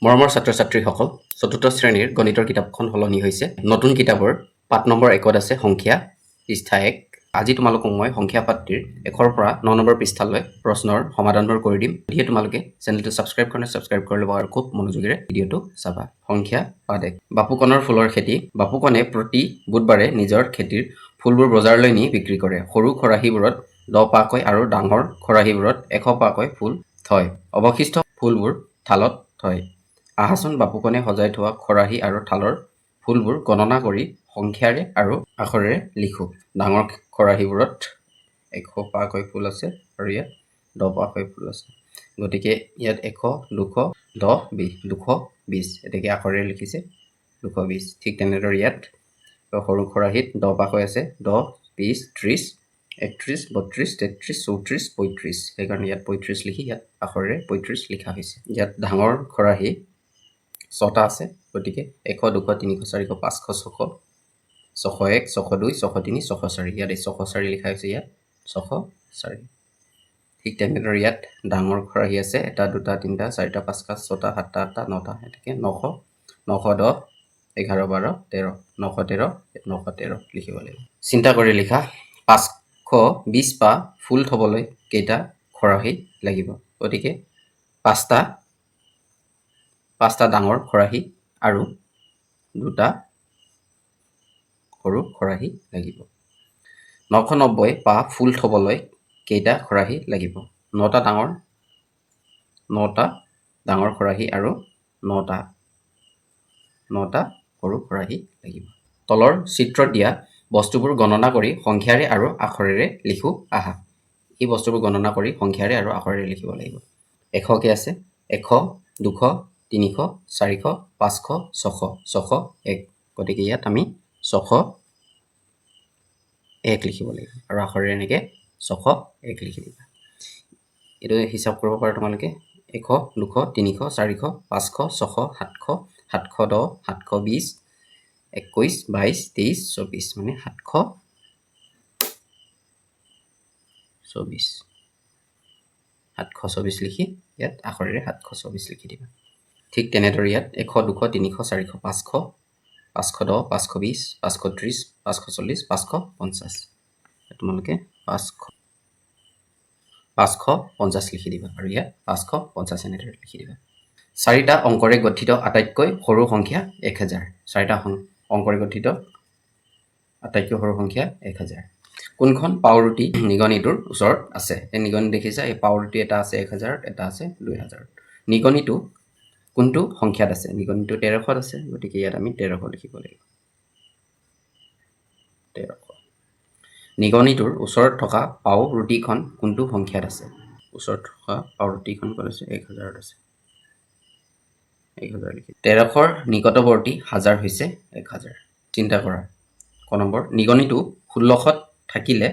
মৰমৰ ছাত্ৰ-ছাত্ৰীসকল, চতুৰ্থ শ্ৰেণীৰ গণিতৰ কিতাপখন সলনি হৈছে। নতুন কিতাপৰ পাঠ নম্বৰ 1ত আছে সংখ্যা, পৃষ্ঠা 1। আজি তোমালোকক মই সংখ্যা পাঠটিৰ 1ৰ পৰা 9 নম্বৰ পৃষ্ঠালৈ প্ৰশ্নৰ সমাধানবোৰ কৰি দিম। গতিকে তোমালোকে চেনেলটো ছাবস্ক্ৰাইব কৰি ল'বা আৰু খুব মনোযোগেৰে ভিডিঅ'টো চাবা। সংখ্যা পাঠ 1। বাপুকণৰ ফুলৰ খেতি। বাপুকণে প্ৰতি বুধবাৰে নিজৰ খেতিৰ ফুলবোৰ বজাৰলৈ নি বিক্ৰী কৰে। সৰু খৰাহীবোৰত 10 পাকৈ আৰু ডাঙৰ খৰাহীবোৰত 100 পাকৈ ফুল থয়। অৱশিষ্ট ফুলবোৰ থালত থয়। আহাচোন বাপুকণে সজাই থোৱা খৰাহী আৰু থালৰ ফুলবোৰ গণনা কৰি সংখ্যাৰে আৰু আখৰেৰে লিখোঁ। ডাঙৰ খৰাহীবোৰত 100 পাকৈ ফুল আছে আৰু ইয়াত 10 পাকৈ ফুল আছে। গতিকে ইয়াত 100, 200, 10, 20, 220 এতেকে আখৰেৰে লিখিছে 220। ঠিক তেনেদৰে ইয়াত সৰু খৰাহীত 10 পাকৈ আছে, 10, 20, 30, 31, 32, 33, 34, 35। সেইকাৰণে ইয়াত 35 লিখি ইয়াত আখৰেৰে 35 লিখা হৈছে। ইয়াত ডাঙৰ খৰাহী 6টা আছে, গতিকে 100, 200, 300, 400, 500, 600, 601, 602, 603, 604। ইয়াত 604 লিখা হৈছে, ইয়াত 604। ঠিক তেনেদৰে ইয়াত ডাঙৰ খৰাহী আছে 1টা, 2টা, 3টা, 4টা, 5টা, 6টা, 7টা, 8টা, 9টা, এতেকে 900, 910, 11, 12, 13, 913, 913 লিখিব লাগিব। চিন্তা কৰি লিখা। 520 পা ফুল থবলৈ কেইটা খৰাহী লাগিব? গতিকে 5টা ডাঙৰ খৰাহী আৰু 2টা সৰু খৰাহী লাগিব। 990 পা ফুল থবলৈ কেইটা খৰাহী লাগিব? 9টা ডাঙৰ খৰাহী আৰু 9টা সৰু খৰাহী লাগিব। তলৰ চিত্ৰত দিয়া বস্তুবোৰ গণনা কৰি সংখ্যাৰে আৰু আখৰেৰে লিখোঁ আহা। এই বস্তুবোৰ গণনা কৰি সংখ্যাৰে আৰু আখৰেৰে লিখিব লাগিব। 100 কে আছে, 100, 200, 300, 400, 500, 600, 601। গতিকে ইয়াত আমি 601 লিখিব লাগিব আৰু আখৰেৰে এনেকৈ 601 লিখি দিবা। এইটো হিচাপ কৰিব পাৰা তোমালোকে। 100, 200, 300, 400, 500, 600, 700, 710, 720, 21, 22, 23, 24 মানে 724। 724 লিখি ইয়াত আখৰেৰে 724 লিখি দিবা। ঠিক তেনেদৰে ইয়াত 100, 200, 300, 400, 500, 510, 520, 530, 540, 550। তোমালোকে 550 লিখি দিবা আৰু ইয়াত 550 এনেদৰে লিখি দিবা। 4টা অংকৰে গঠিত আটাইতকৈ সৰু সংখ্যা 1000। 4টা অংকৰে গঠিত আটাইতকৈ সৰু সংখ্যা 1000। কোনখন পাওৰুটি নিগনিটোৰ ওচৰত আছে? এই নিগনি দেখিছা, এই পাওৰুটি এটা আছে 1000, এটা আছে 2000। নিগনিটো কোনটো সংখ্যাত আছে? নিগনিটো 1300 আছে, গতিকে ইয়াত আমি 1300 লিখিব লাগিব। 1300। নিগনিটোৰ ওচৰত থকা পাওৰুটিখন কোনটো সংখ্যাত আছে? ওচৰত থকা পাওৰুটিখন ক'ত আছে? 1000ত আছে। 1000 লিখি 1300ৰ নিকটৱৰ্তী হাজাৰ হৈছে 1000। চিন্তা কৰা। ক নম্বৰ, নিগনিটো 1600ত থাকিলে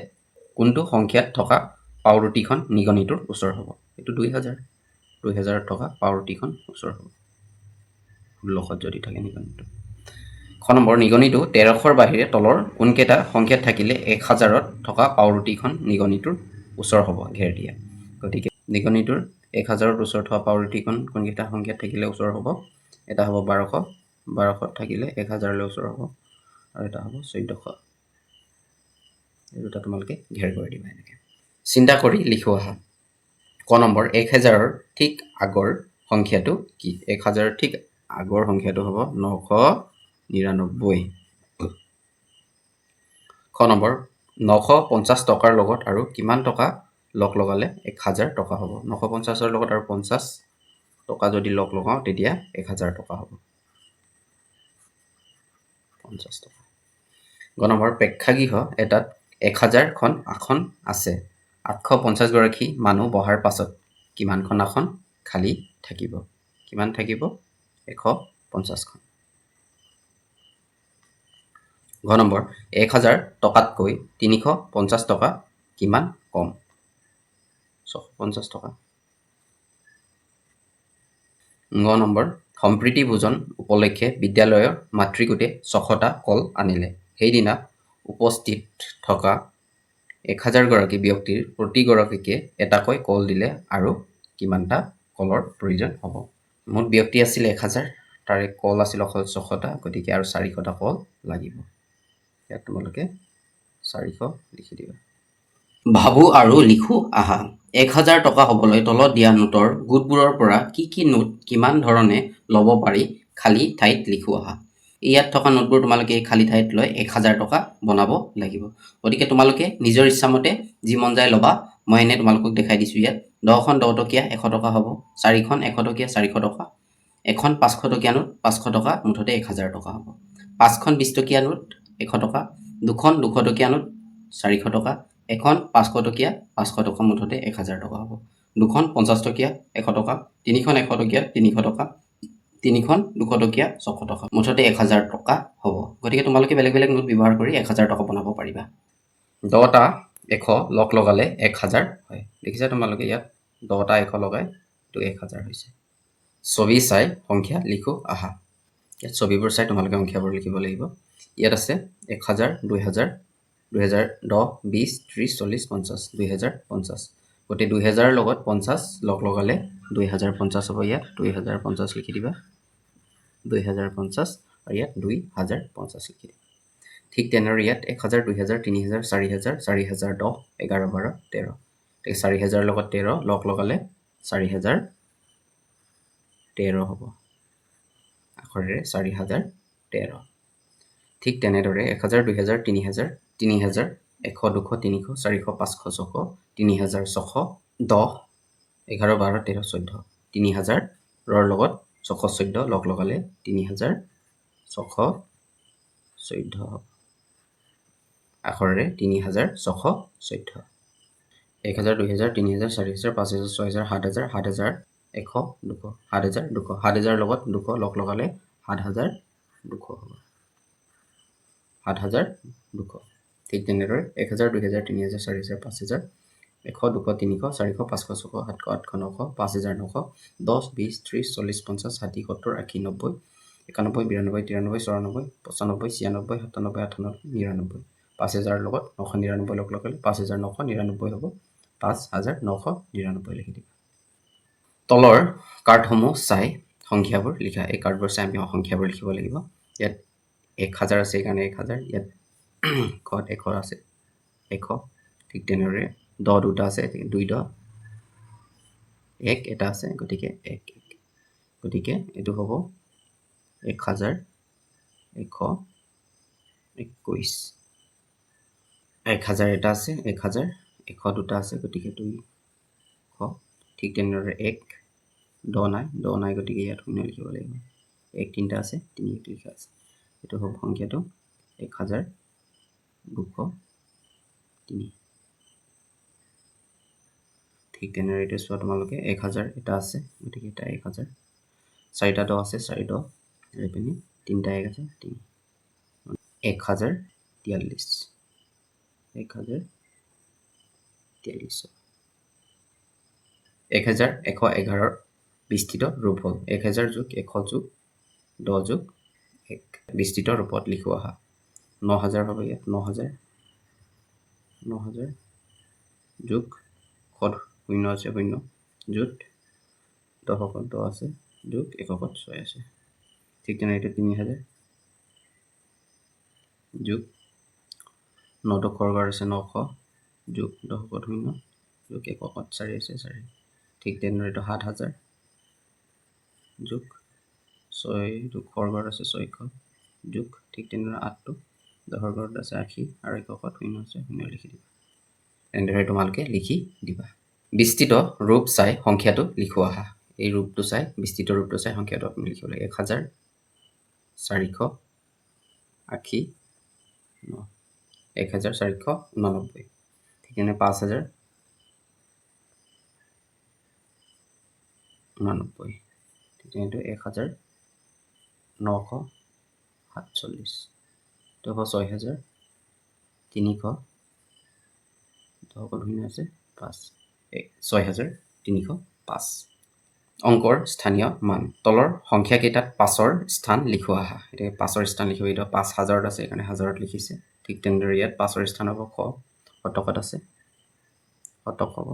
কোনটো সংখ্যাত থকা পাওৰুটিখন নিগনিটোৰ ওচৰ হ'ব? এইটো 2000। 2000ত থকা পাওৰুটিখন ওচৰ হ'ব 1600ত যদি থাকে নিগনিটো। খ নম্বৰ, নিগনিটো 1300ৰ বাহিৰে তলৰ কোনকেইটা সংখ্যাত থাকিলে 1000ত থকা পাওৰুটিখন নিগনিটোৰ ওচৰ হ'ব? ঘেৰ দিয়া। গতিকে নিগনিটোৰ 1000ত ওচৰত থকা পাওৰুটিখন কোনকেইটা সংখ্যাত থাকিলে ওচৰ হ'ব? এটা হ'ব 1200, 1200ত থাকিলে 1000লৈ ওচৰ হ'ব, আৰু এটা হ'ব 1400। এই দুটা তোমালোকে ঘেৰ কৰি দিবা এনেকৈ। চিন্তা কৰি লিখো আহা। ক নম্বৰ, 1000ৰ ঠিক আগৰ সংখ্যাটো কি? 1000ৰ ঠিক আগৰ সংখ্যাটো হ'ব 999। খ নম্বৰ, 950 টকাৰ লগত আৰু কিমান টকা লগ লগালে 1000 টকা হ'ব? 950ৰ লগত আৰু 50 টকা যদি লগ লগাওঁ তেতিয়া 1000 টকা হ'ব। 50 টকা। গ নম্বৰ, প্ৰেক্ষাগৃহ এটাত 1000খন আসন আছে। 850 গৰাকী মানুহ বহাৰ পাছত কিমানখন আসন খালী থাকিব? কিমান থাকিব? 150খন। ঘ নম্বৰ, 1000 টকাতকৈ 350 টকা কিমান কম? 650 টকা। ঙ নম্বৰ, সম্প্ৰীতি ভোজন উপলক্ষে বিদ্যালয়ৰ মাতৃগোটে 600টা কল আনিলে। সেইদিনা উপস্থিত থকা 1000 গৰাকী ব্যক্তিৰ প্ৰতিগৰাকীকে এটাকৈ কল দিলে আৰু কিমানটা কলৰ প্ৰয়োজন হ'ব? মুঠ ব্যক্তি আছিল 1000, তাৰে কল আছিল অকল 600টা, গতিকে আৰু 400টা কল লাগিব। ইয়াত তোমালোকে 400 লিখি দিবা। ভাবো আৰু লিখো আহা। 1000 টকা হ'বলৈ তলত দিয়া নোটৰ গোটবোৰৰ পৰা কি নোট কিমান ধৰণে ল'ব পাৰি খালী ঠাইত লিখো আহা। ইয়াত থকা নোটবোৰ তোমালোকে খালী ঠাইত লৈ 1000 টকা বনাব লাগিব। গতিকে তোমালোকে নিজৰ ইচ্ছামতে যি মন যায় ল'বা। মই এনে তোমালোকক দেখাই দিছোঁ ইয়াত। 10খন 10 টকীয়া 100 টকা হ'ব, 4খন 100 টকীয়া 400 টকা, এখন 500 টকীয়া নোট 500 টকা, মুঠতে 1000 টকা হ'ব। 5খন 20 টকীয়া নোট 100 টকা, 2খন 200 টকীয়া নোট 400 টকা, এখন 500 টকীয়া 500 টকা, মুঠতে 1000 টকা হ'ব। 2খন 50 টকীয়া 100 টকা, 3খন 100 টকীয়া 300 টকা, 3খন 200 টকীয়া 600 টকা, মুঠতে 1000 টকা হ'ব। গতিকে তোমালোকে বেলেগ বেলেগ নোট ব্যৱহাৰ কৰি 1000 টকা বনাব পাৰিবা। 10টা 100 লগ লগালে 1000 হয়। দেখিছা তোমালোকে ইয়াত 10টা 100 লগাই এইটো 1000 হৈছে। ছবি চাই সংখ্যা লিখো আহা। ইয়াত ছবিবোৰ চাই তোমালোকে সংখ্যাবোৰ লিখিব লাগিব। ইয়াত আছে 1000, 2000, 2010, 20, 30, 40, 50, 2050। গতিকে 2000ৰ লগত 50 লগ লগালে 2050 হ'ব। ইয়াত 2050 লিখি দিবা, 2050, আৰু ইয়াত 2050 লিখি দিবা। ঠিক তেনেদৰে ইয়াত 1000, 2000, 3000, 4000, 4010, 11, 12, 13। 4000ৰ লগত 13 লগ লগালে 4013 হ'ব। আখৰেৰে 4013। ঠিক তেনেদৰে 1000, 2000, 3000, 3000, 100, 200, 300, 400, 500, 600, 3600, 10, 11, 12, 13, 14। 3000ৰ লগত 614 লগ লগালে 3614 হ'ব। আখৰেৰে 3614। 1000, 2000, 3000, 4000, 5000, 6000, 7000, 7000, 100, 200, 7000, 200। 7000ৰ লগত 200 লগ লগালে 7200 হ'ব। 7200। ঠিক তেনেদৰে 1000, 2000, 3000, 4000, 5000, 100, 200, 300, 400, 500, 600, 700, 800, 900, 5900, 10, 20, 30, 40, 50, 60, 70, 80, 90, 91, 92, 93, 94, 95, 96, 97, 98, 99। 5000ৰ লগত 999 লগ লগালে 5999 হ'ব। 5999 লিখি দিবা। তলৰ কাৰ্ডসমূহ চাই সংখ্যাবোৰ লিখা। এই কাৰ্ডবোৰ চাই আমি সংখ্যাবোৰ লিখিব লাগিব। ইয়াত 1000 আছে, সেইকাৰণে 1000। ইয়াত ঘৰত 100 আছে, 100। ঠিক তেনেদৰে 10 দুটা আছে, 2 10, 1 এটা আছে, গতিকে 1 1। গতিকে এইটো হ'ব 1121। 1000 এটা আছে, 1000, 100 দুটা আছে, গতিকে 200। ঠিক তেনেদৰে 1 10 নাই, 10 নাই, গতিকে ইয়াত 0 লিখিব লাগিব। 1 তিনিটা আছে, 3 1 লিখা আছে। এইটো হ'ব সংখ্যাটো 1203। ঠিক তেনেদৰে এইটো চোৱা তোমালোকে 1000 এটা আছে, গতিকে এটা 1000। 4টা 10 আছে, 4 10, এইপিনে 3টা 1 আছে, 3। 1043। 1043। 1111ৰ বিস্তৃত ৰূপ হ'ল 1000 যোগ 100 যোগ 10 যোগ 1। বিস্তৃত ৰূপত লিখো আহা। 9000 হ'ব ইয়াত, 9000, 9000 যোগ 0 আছে, 0 যোগ 10 10 আছে, যোগ 1 6 আছে। ঠিক তেনে এইটো 3000 যোগ 9 খৰগৰ আছে, 900 যোগ 10 0 যোগ 1 4 আছে, 4। ঠিক তেনেদৰে এইটো 7000 যোগ 6 খৰগৰ আছে, 600 যোগ, ঠিক তেনেদৰে 8টো 10ৰ ঘৰত আছে, 80, আৰু 1 0 আছে, 0 লিখি দিবা। এনেদৰে তোমালোকে লিখি দিবা। বিস্তৃত ৰূপ চাই সংখ্যাটো লিখো আহা। এই ৰূপটো চাই, বিস্তৃত ৰূপটো চাই সংখ্যাটো আপুনি লিখিব লাগে। 1489। 1499। ঠিক তেনে 5099। ঠিক তেনে 1947। এইটো হ'ব 6300। 0 আছে, 5, 6305। অংকৰ স্থানীয় মান। তলৰ সংখ্যাকেইটাত 5ৰ স্থান লিখো আহা। এতিয়া 5ৰ স্থান লিখিব। এইটো 5000ত আছে, সেইকাৰণে 1000ত লিখিছে। ঠিক তেনেদৰে ইয়াত 5ৰ স্থান হ'ব শতকত আছে, শতক হ'ব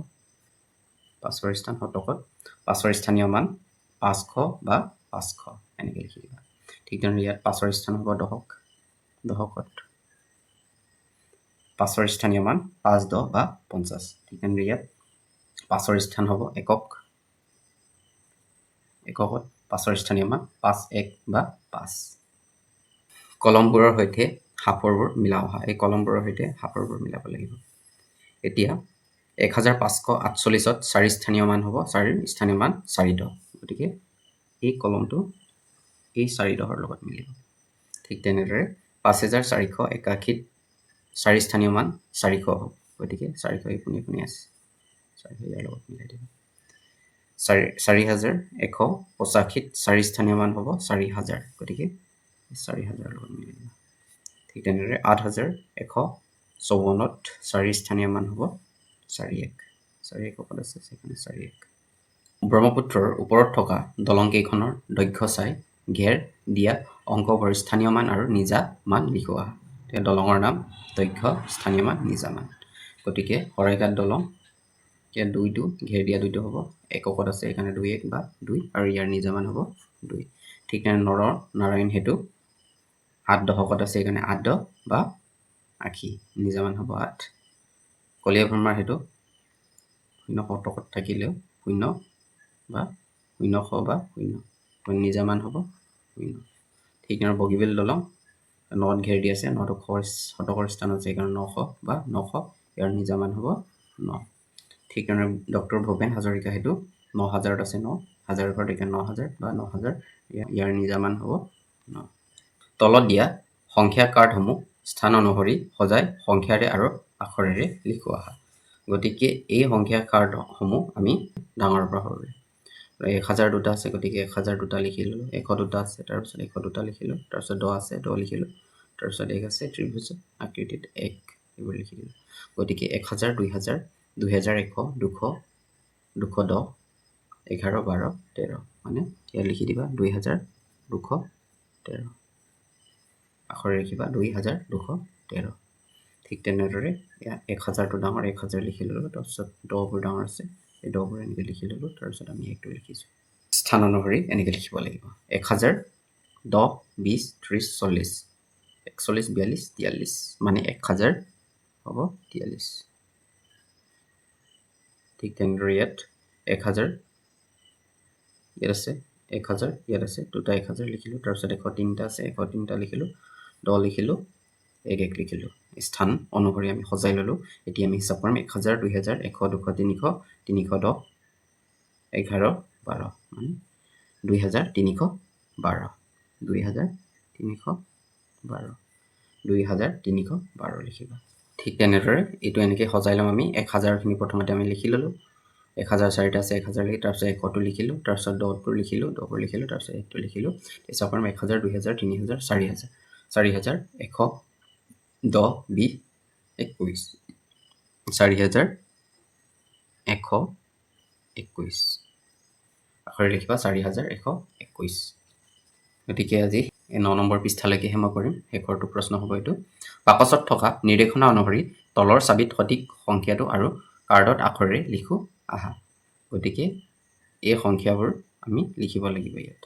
5ৰ স্থান শতকত। 5ৰ স্থানীয় মান 500 বা 500 এনেকৈ লিখি দিবা ঠিক তেনেদৰে ইয়াত 5ৰ স্থান হ'ব দশক দশকত 5ৰ স্থানীয় মান 5 10 বা 50 ঠিক তেনেদৰে ইয়াত 5ৰ স্থান হ'ব একক এককত 5ৰ স্থানীয় মান 5 1 বা 5 কলমবোৰৰ সৈতে সাফৰবোৰ মিলাও আহা এই কলমবোৰৰ সৈতে সাফৰবোৰ মিলাব লাগিব এতিয়া 1548ত 4 স্থানীয় মান হ'ব 4ৰ স্থানীয় মান 410 গতিকে এই কলমটো এই 410ৰ লগত মিলিব ঠিক তেনেদৰে 5481ত 4 স্থানীয় মান 400 হ'ব গতিকে 400 ইপুনি ইপুনি আছে 400 ইয়াৰ লগত মিলাই দিব 4185ত 4 স্থানীয় মান হ'ব 4000 গতিকে 4000 লগত মিলাই দিব ঠিক তেনেদৰে 8154ত 4 স্থানীয় মান হ'ব 41 ক'ত আছে সেখানে 41 ব্ৰহ্মপুত্ৰৰ ওপৰত থকা দলং কেইখনৰ দৈৰ্ঘ্য চাই ঘেৰ দিয়া অংকবোৰ স্থানীয় মান আৰু নিজা মান লিখোৱা দলঙৰ নাম দৈৰ্ঘ্য স্থানীয় মান নিজা মান গতিকে শৰাইঘাট দলং ইয়াত 2টো ঘেৰ দিয়া 2টো হ'ব এককত আছে এখানে 21 বা 2 আৰু ইয়াৰ নিজা মান হ'ব 2 ঠিক তেনে নাৰায়ণ হেতু 8 দশকত আছে এখানে 8 10 বা 80 নিজা মান হ'ব 8 কলিয়া ভ্ৰমাৰ হেতু 0 শতকত থাকিলেও 0 বা 0 বা 0 নিজা মান হ'ব 0 ঠিক তেনে বগীবিল দলং 9ত ঘেৰ দি আছে 9 শতকৰ স্থান আছে এখানে 900 বা 900 ইয়াৰ নিজা মান হ'ব 9 ঠিক তেনে ডক্টৰ ভূপেন হাজৰিকা হেতু 9000ত আছে 9 হাজাৰৰ ঘৰত এখানে 9000 বা 9000 ইয়াৰ নিজা মান হ'ব 9 তলত দিয়া সংখ্যা কাৰ্ডসমূহ স্থান অনুসৰি সজাই সংখ্যাৰে আৰু আখৰেৰে লিখোৱা হয় গতিকে এই সংখ্যা কাৰ্ডসমূহ আমি ডাঙৰৰ পৰা সৰুলৈ 1000 দুটা আছে গতিকে 1000 দুটা লিখিলো 100 দুটা আছে তাৰ পিছত 100 দুটা লিখিলো তাৰ পিছত 10 আছে 10 লিখিলো তাৰ পিছত 1 আছে ত্ৰিভুজ আকৃতিত 1 এইবোৰ লিখি দিলো গতিকে 1000 2000 2100 200 210 11 12 13 মানে ইয়াত লিখি দিবা 2213 আখৰে লিখিবা 2213 ঠিক তেনেদৰে 1000টো ডাঙৰ 1000 লিখি ললো তাৰপিছত 10বোৰ ডাঙৰ আছে এই 10বোৰ এনেকৈ লিখি ললো তাৰপিছত আমি একটো লিখিছো স্থান অনুসৰি এনেকৈ লিখিব লাগিব 1000 10 20 30 40 41 42 43 মানে 1000 হ'ব 43 ঠিক তেনেদৰে ইয়াত 1000 ইয়াত আছে 1000 ইয়াত আছে দুটা 1000 লিখিলো তাৰপিছত 103টা আছে 103টা লিখিলো 10 লিখিলো 1 1 লিখিলো স্থান অনুসৰি আমি সজাই ললো এতিয়া আমি হিচাপ কৰিম 1000 2000 100 200 300 310 11 12 মানে 2312 2312 লিখিবা ঠিক তেনেদৰে এইটো এনেকৈ সজাই লম আমি 1000 খিনি প্ৰথমতে আমি লিখি ললো 1004টা আছে 1000 লিখি তাৰপিছত 100টো লিখিলো তাৰপিছত 10টো লিখিলো 10বোৰ লিখিলো তাৰপিছত 1টো লিখিলো হিচাপ কৰিম 1000 2000 3000 4000 4000 100 10 20 21 4121 আখৰে লিখিবা 4121 গতিকে আজি 9 নম্বৰ পৃষ্ঠালৈকেহে মই কৰিম শেষৰটো প্ৰশ্ন হ'ব এইটো বাকচত থকা নিৰ্দেশনা অনুসৰি তলৰ চাবিত সঠিক সংখ্যাটো আৰু কাৰ্ডত আখৰেৰে লিখো আহা গতিকে এই সংখ্যাবোৰ আমি লিখিব লাগিব ইয়াত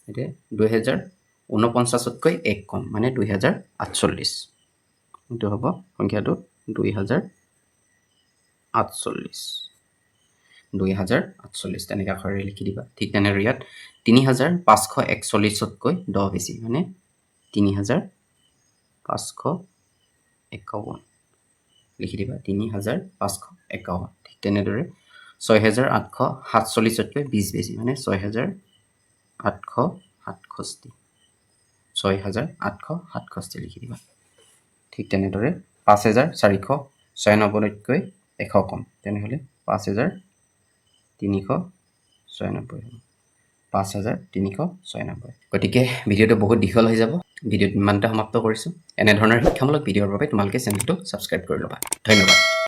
এতিয়া 2049তকৈ 1 কম মানে 2048 এইটো হ'ব সংখ্যাটো 2048 তেনেকৈ আখৰেৰে লিখি দিবা ঠিক তেনেদৰে ইয়াত 3541তকৈ 10 বেছি মানে 3551 লিখি দিবা 3551 ঠিক তেনেদৰে 6847তকৈ 20 বেছি মানে 6867 লিখি দিবা ঠিক তেনেদৰে 5496তকৈ 100 কম তেনেহ'লে 5396 গতিকে ভিডিঅ'টো বহুত দীঘল হৈ যাব ভিডিঅ'টো ইমানতে সমাপ্ত কৰিছোঁ এনেধৰণৰ শিক্ষামূলক ভিডিঅ'ৰ বাবে তোমালোকে চেনেলটো ছাবস্ক্ৰাইব কৰি ল'বা ধন্যবাদ